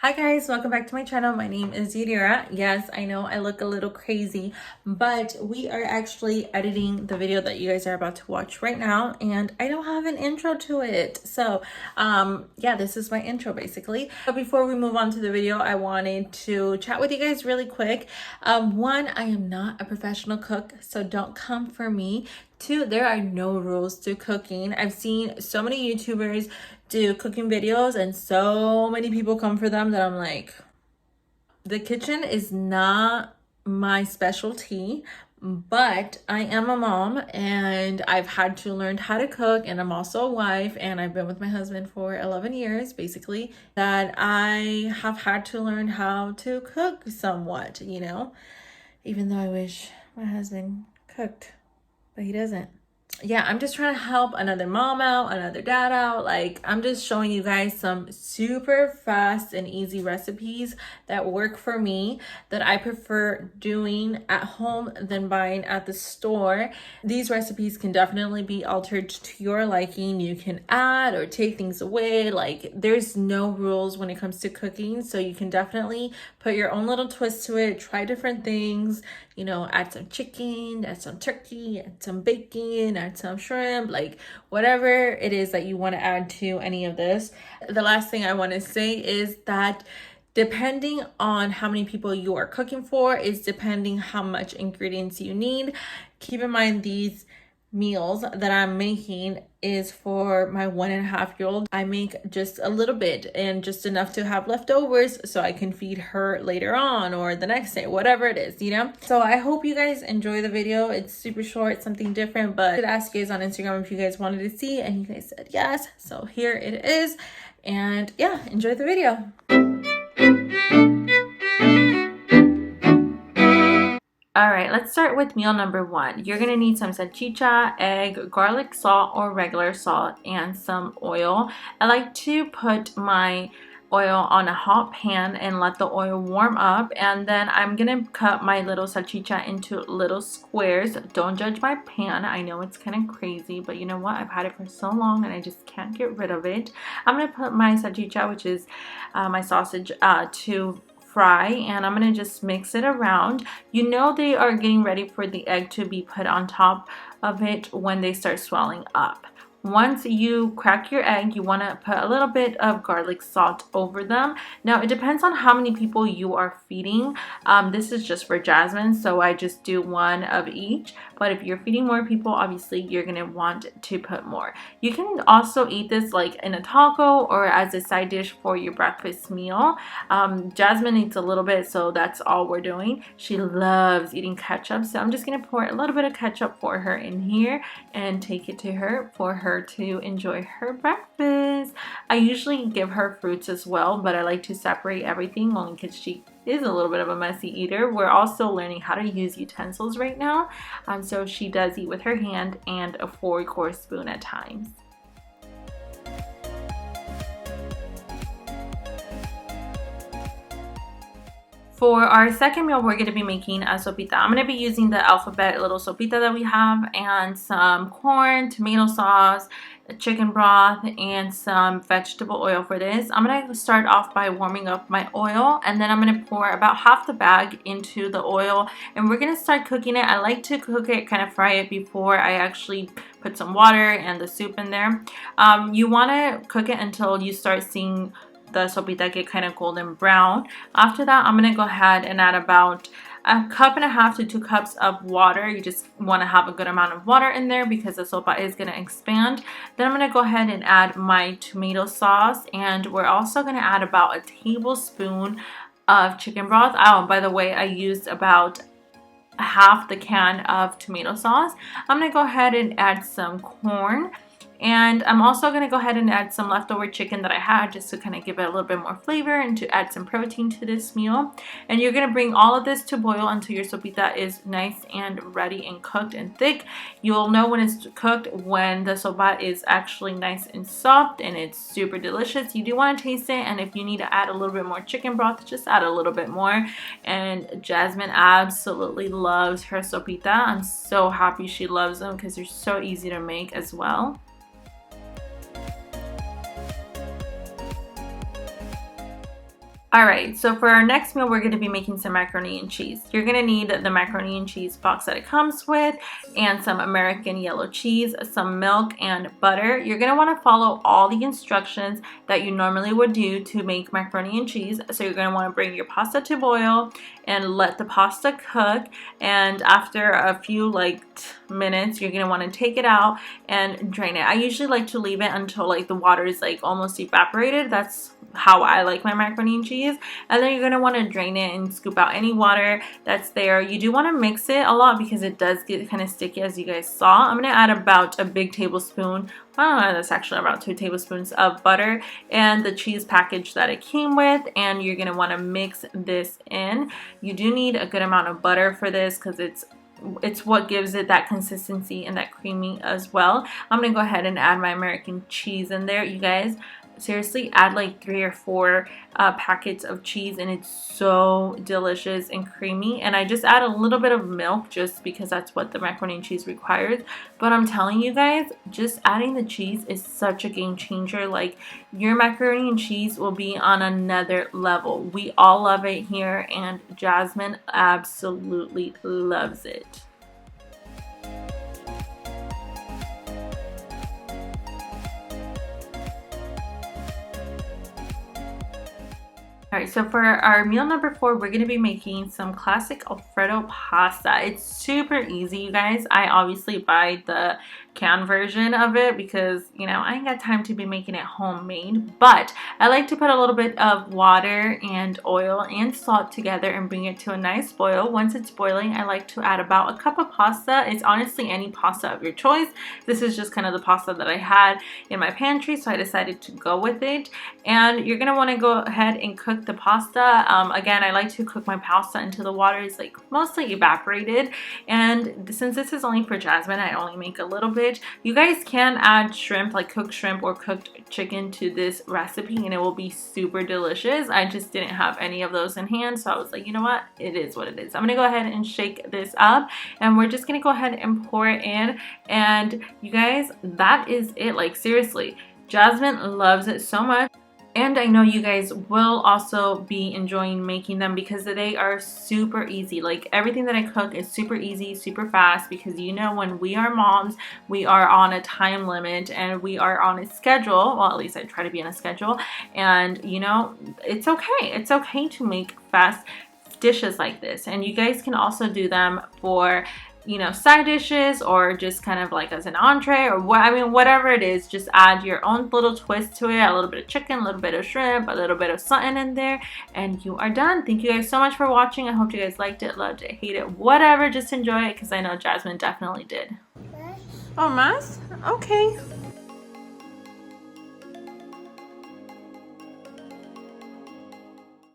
Hi guys, welcome back to my channel. My name is Yadira. Yes, I know I look a little crazy, but we are actually editing the video that you guys are about to watch right now, and I don't have an intro to it. So yeah, this is my intro basically. But before we move on to the video, I wanted to chat with you guys really quick. One, I am not a professional cook, so don't come for me. Two, there are no rules to cooking. I've seen so many YouTubers do cooking videos and so many people come for them that I'm like, the kitchen is not my specialty, but I am a mom and I've had to learn how to cook, and I'm also a wife, and I've been with my husband for 11 years basically, that I have had to learn how to cook somewhat, you know, even though I wish my husband cooked, but he doesn't. Yeah, I'm just trying to help another mom out, another dad out. Like, I'm just showing you guys some super fast and easy recipes that work for me, that I prefer doing at home than buying at the store. These recipes can definitely be altered to your liking. You can add or take things away. Like, there's no rules when it comes to cooking, so you can definitely put your own little twist to it, try different things, you know, add some chicken, add some turkey, add some bacon, add some shrimp, like whatever it is that you want to add to any of this. The last thing I want to say is that depending on how many people you are cooking for is depending how much ingredients you need. Keep in mind, these meals that I'm making is for my 1.5-year-old. I make just a little bit and just enough to have leftovers so I can feed her later on or the next day, whatever it is, you know? So I hope you guys enjoy the video. It's super short, something different, but I did ask you guys on Instagram if you guys wanted to see, and you guys said yes. So here it is. And yeah, enjoy the video. All right, let's start with meal number 1. You're gonna need some salchicha, egg, garlic salt or regular salt, and some oil. I like to put my oil on a hot pan and let the oil warm up, and then I'm gonna cut my little salchicha into little squares. Don't judge my pan. I know it's kind of crazy, but you know what? I've had it for so long and I just can't get rid of it. I'm gonna put my salchicha, which is my sausage, to fry, and I'm gonna just mix it around. You know they are getting ready for the egg to be put on top of it when they start swelling up. Once you crack your egg, you want to put a little bit of garlic salt over them. Now, it depends on how many people you are feeding. This is just for Jasmine, so I just do 1 of each. But if you're feeding more people, obviously you're going to want to put more. You can also eat this like in a taco or as a side dish for your breakfast meal. Jasmine eats a little bit, so that's all we're doing. She loves eating ketchup, so I'm just going to pour a little bit of ketchup for her in here and take it to her for her to enjoy her breakfast. I usually give her fruits as well, but I like to separate everything only because she is a little bit of a messy eater. We're also learning how to use utensils right now, so she does eat with her hand and a fork or spoon at times. For our second meal, we're going to be making a sopita. I'm going to be using the alphabet little sopita that we have, and some corn, tomato sauce, chicken broth, and some vegetable oil for this. I'm going to start off by warming up my oil, and then I'm going to pour about half the bag into the oil, and we're going to start cooking it. I like to cook it, kind of fry it before I actually put some water and the soup in there. You want to cook it until you start seeing the sopita get kind of golden brown. After that, I'm going to go ahead and add about 1.5 cups to 2 cups of water. You just want to have a good amount of water in there because the sopa is going to expand. Then I'm going to go ahead and add my tomato sauce, and we're also going to add about a tablespoon of chicken broth. Oh, by the way, I used about half the can of tomato sauce. I'm going to go ahead and add some corn. And I'm also going to go ahead and add some leftover chicken that I had just to kind of give it a little bit more flavor and to add some protein to this meal. And you're going to bring all of this to boil until your sopita is nice and ready and cooked and thick. You'll know when it's cooked when the sopa is actually nice and soft and it's super delicious. You do want to taste it, and if you need to add a little bit more chicken broth, just add a little bit more. And Jasmine absolutely loves her sopita. I'm so happy she loves them because they're so easy to make as well. Alright, so for our next meal, we're going to be making some macaroni and cheese. You're going to need the macaroni and cheese box that it comes with, and some American yellow cheese, some milk, and butter. You're going to want to follow all the instructions that you normally would do to make macaroni and cheese. So you're going to want to bring your pasta to boil and let the pasta cook, and after a few minutes, you're going to want to take it out and drain it. I usually like to leave it until the water is almost evaporated. That's how I like my macaroni and cheese. And then you're going to want to drain it and scoop out any water that's there. You do want to mix it a lot because it does get kind of sticky, as you guys saw. I'm going to add about a big tablespoon, that's actually about 2 tablespoons of butter and the cheese package that it came with, and you're going to want to mix this in. You do need a good amount of butter for this because it's what gives it that consistency and that creamy as well. I'm going to go ahead and add my American cheese in there. You guys, seriously, add 3 or 4 packets of cheese, and it's so delicious and creamy. And I just add a little bit of milk just because that's what the macaroni and cheese requires. But I'm telling you guys, just adding the cheese is such a game changer. Your macaroni and cheese will be on another level. We all love it here, and Jasmine absolutely loves it. Alright, so for our meal number 4, we're going to be making some classic Alfredo pasta. It's super easy, you guys. I obviously buy the canned version of it because, I ain't got time to be making it homemade. But I like to put a little bit of water and oil and salt together and bring it to a nice boil. Once it's boiling, I like to add about a cup of pasta. It's honestly any pasta of your choice. This is just kind of the pasta that I had in my pantry, so I decided to go with it. And you're going to want to go ahead and cook the pasta. Again, I like to cook my pasta until the water is mostly evaporated. And since this is only for Jasmine, I only make a little bit. You guys can add shrimp, cooked shrimp or cooked chicken to this recipe, and it will be super delicious. I just didn't have any of those in hand, so I was like, you know what, it is what it is. I'm gonna go ahead and shake this up, and we're just gonna go ahead and pour it in. And you guys, that is it. Seriously, Jasmine loves it so much. And I know you guys will also be enjoying making them because they are super easy. Everything that I cook is super easy, super fast, because when we are moms, we are on a time limit and we are on a schedule. Well, at least I try to be on a schedule. And it's okay. It's okay to make fast dishes like this. And you guys can also do them for side dishes, or just kind of as an entree, or whatever it is. Just add your own little twist to it, a little bit of chicken, a little bit of shrimp, a little bit of something in there, and you are done. Thank you guys so much for watching. I hope you guys liked it, loved it, hate it, whatever. Just enjoy it, because I know Jasmine definitely did. Oh, más? Okay.